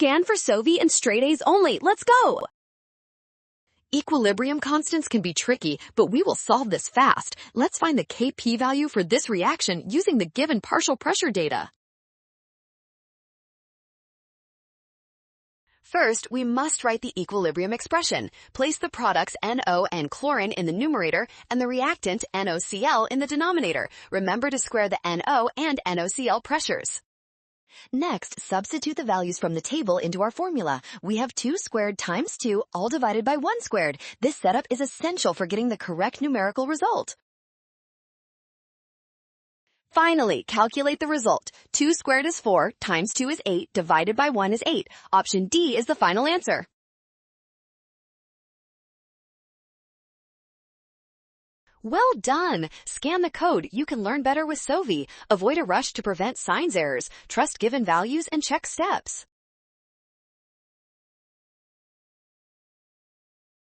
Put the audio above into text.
Scan for Sovi and straight A's only. Let's go! Equilibrium constants can be tricky, but we will solve this fast. Let's find the Kp value for this reaction using the given partial pressure data. First, we must write the equilibrium expression. Place the products NO and chlorine in the numerator and the reactant NOCl in the denominator. Remember to square the NO and NOCl pressures. Next, substitute the values from the table into our formula. We have 2 squared times 2, all divided by 1 squared. This setup is essential for getting the correct numerical result. Finally, calculate the result. 2 squared is 4, times 2 is 8, divided by 1 is 8. Option D is the final answer. Well done! Scan the code. You can learn better with Sovi. Avoid a rush to prevent signs errors. Trust given values and check steps.